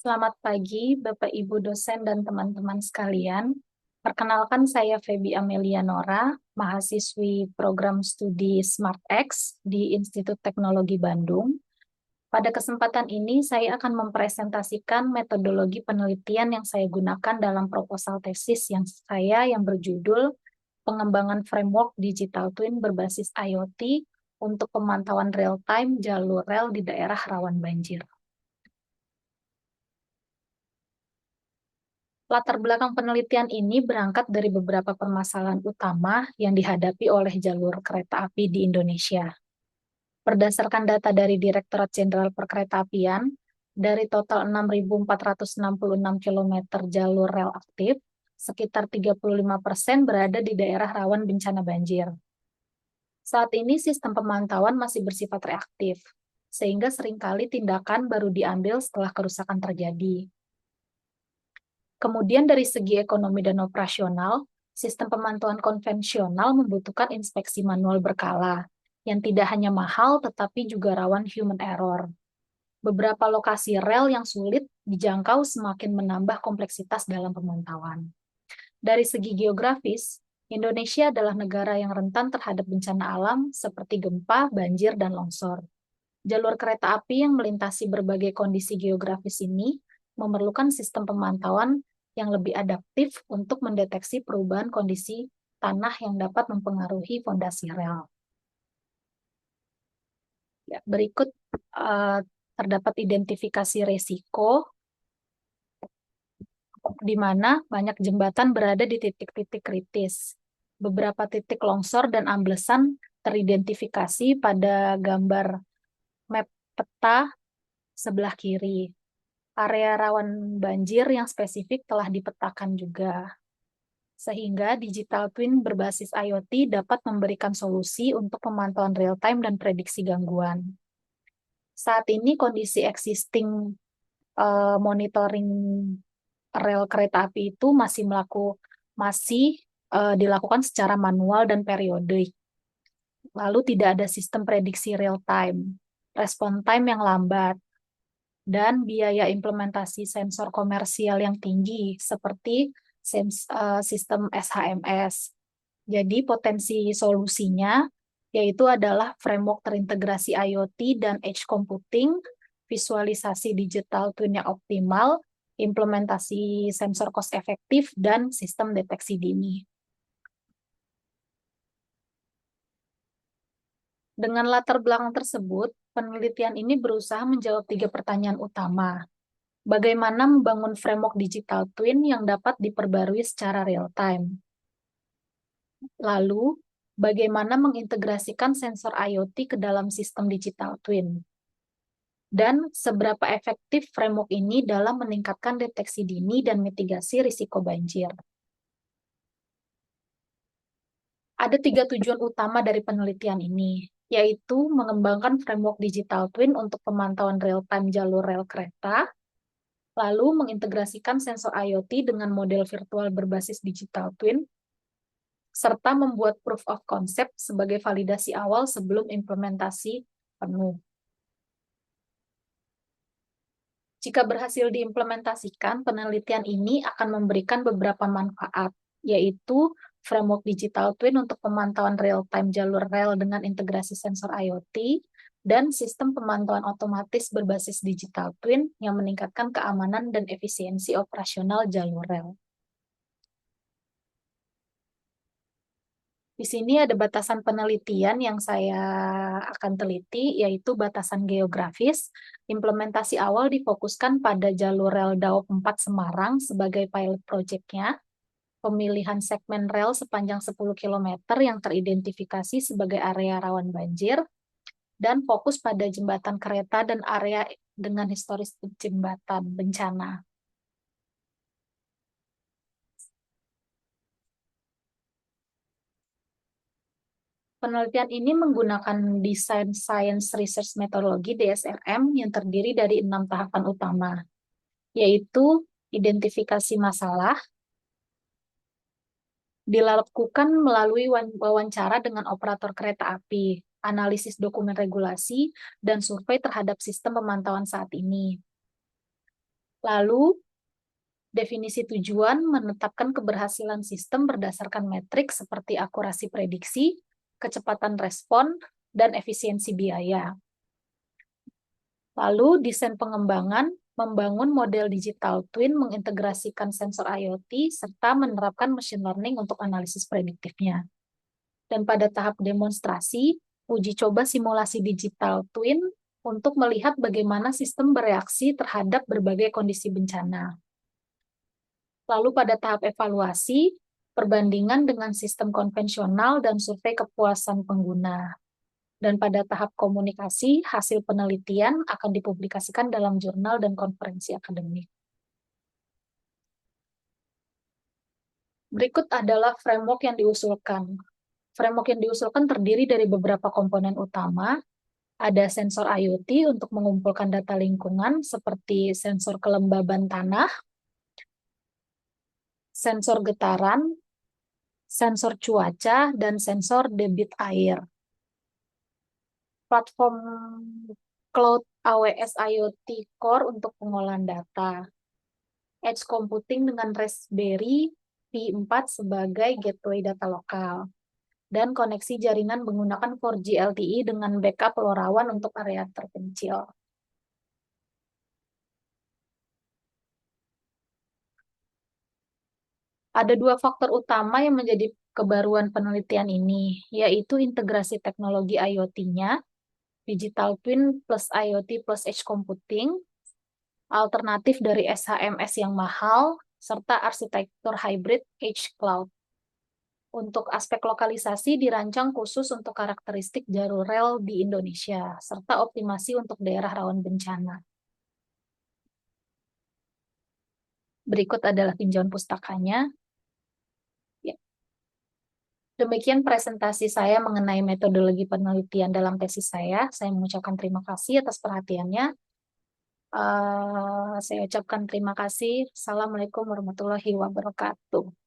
Selamat pagi, Bapak Ibu dosen dan teman-teman sekalian. Perkenalkan saya Feby Amelia Nora, mahasiswi program studi SmartX di Institut Teknologi Bandung. Pada kesempatan ini, saya akan mempresentasikan metodologi penelitian yang saya gunakan dalam proposal tesis yang berjudul Pengembangan Framework Digital Twin berbasis IoT untuk pemantauan real-time jalur rel di daerah rawan banjir. Latar belakang penelitian ini berangkat dari beberapa permasalahan utama yang dihadapi oleh jalur kereta api di Indonesia. Berdasarkan data dari Direktorat Jenderal Perkeretaapian, dari total 6.466 km jalur rel aktif, sekitar 35% berada di daerah rawan bencana banjir. Saat ini sistem pemantauan masih bersifat reaktif, sehingga seringkali tindakan baru diambil setelah kerusakan terjadi. Kemudian dari segi ekonomi dan operasional, sistem pemantauan konvensional membutuhkan inspeksi manual berkala, yang tidak hanya mahal tetapi juga rawan human error. Beberapa lokasi rel yang sulit dijangkau semakin menambah kompleksitas dalam pemantauan. Dari segi geografis, Indonesia adalah negara yang rentan terhadap bencana alam seperti gempa, banjir, dan longsor. Jalur kereta api yang melintasi berbagai kondisi geografis ini memerlukan sistem pemantauan yang lebih adaptif untuk mendeteksi perubahan kondisi tanah yang dapat mempengaruhi fondasi rel. Ya, berikut terdapat identifikasi resiko di mana banyak jembatan berada di titik-titik kritis. Beberapa titik longsor dan amblesan teridentifikasi pada gambar map peta sebelah kiri. Area rawan banjir yang spesifik telah dipetakan juga, sehingga digital twin berbasis IoT dapat memberikan solusi untuk pemantauan real-time dan prediksi gangguan. Saat ini kondisi existing monitoring rel kereta api itu masih dilakukan secara manual dan periodik. Lalu tidak ada sistem prediksi real-time, respon time yang lambat, dan biaya implementasi sensor komersial yang tinggi seperti sistem SHMS. Jadi potensi solusinya yaitu adalah framework terintegrasi IoT dan edge computing, visualisasi digital twin yang optimal, implementasi sensor cost efektif, dan sistem deteksi dini. Dengan latar belakang tersebut, penelitian ini berusaha menjawab 3 pertanyaan utama. Bagaimana membangun framework digital twin yang dapat diperbarui secara real-time? Lalu, bagaimana mengintegrasikan sensor IoT ke dalam sistem digital twin? Dan seberapa efektif framework ini dalam meningkatkan deteksi dini dan mitigasi risiko banjir? Ada 3 tujuan utama dari penelitian ini, yaitu mengembangkan framework digital twin untuk pemantauan real-time jalur rel kereta, lalu mengintegrasikan sensor IoT dengan model virtual berbasis digital twin, serta membuat proof of concept sebagai validasi awal sebelum implementasi penuh. Jika berhasil diimplementasikan, penelitian ini akan memberikan beberapa manfaat, yaitu framework digital twin untuk pemantauan real-time jalur rel dengan integrasi sensor IoT, dan sistem pemantauan otomatis berbasis digital twin yang meningkatkan keamanan dan efisiensi operasional jalur rel. Di sini ada batasan penelitian yang saya akan teliti, yaitu batasan geografis. Implementasi awal difokuskan pada jalur rel Daop 4 Semarang sebagai pilot project-nya, pemilihan segmen rel sepanjang 10 km yang teridentifikasi sebagai area rawan banjir, dan fokus pada jembatan kereta dan area dengan historis jembatan bencana. Penelitian ini menggunakan Design Science Research Methodology (DSRM) yang terdiri dari 6 tahapan utama, yaitu identifikasi masalah, dilakukan melalui wawancara dengan operator kereta api, analisis dokumen regulasi, dan survei terhadap sistem pemantauan saat ini. Lalu, definisi tujuan menetapkan keberhasilan sistem berdasarkan metrik seperti akurasi prediksi, kecepatan respon, dan efisiensi biaya. Lalu, desain pengembangan membangun model digital twin mengintegrasikan sensor IoT serta menerapkan machine learning untuk analisis prediktifnya. Dan pada tahap demonstrasi, uji coba simulasi digital twin untuk melihat bagaimana sistem bereaksi terhadap berbagai kondisi bencana. Lalu pada tahap evaluasi, perbandingan dengan sistem konvensional dan survei kepuasan pengguna. Dan pada tahap komunikasi, hasil penelitian akan dipublikasikan dalam jurnal dan konferensi akademik. Berikut adalah framework yang diusulkan. Framework yang diusulkan terdiri dari beberapa komponen utama. Ada sensor IoT untuk mengumpulkan data lingkungan seperti sensor kelembaban tanah, sensor getaran, sensor cuaca, dan sensor debit air. Platform Cloud AWS IoT Core untuk pengolahan data. Edge Computing dengan Raspberry Pi 4 sebagai gateway data lokal. Dan koneksi jaringan menggunakan 4G LTE dengan backup LoRaWAN untuk area terpencil. Ada dua faktor utama yang menjadi kebaruan penelitian ini, yaitu integrasi teknologi IoT-nya, Digital Twin plus IoT plus Edge Computing, alternatif dari SHMS yang mahal, serta arsitektur hybrid Edge Cloud. Untuk aspek lokalisasi dirancang khusus untuk karakteristik jalur rel di Indonesia, serta optimasi untuk daerah rawan bencana. Berikut adalah tinjauan pustakanya. Ya. Demikian presentasi saya mengenai metodologi penelitian dalam tesis saya. Saya mengucapkan terima kasih atas perhatiannya. Saya ucapkan terima kasih. Assalamualaikum warahmatullahi wabarakatuh.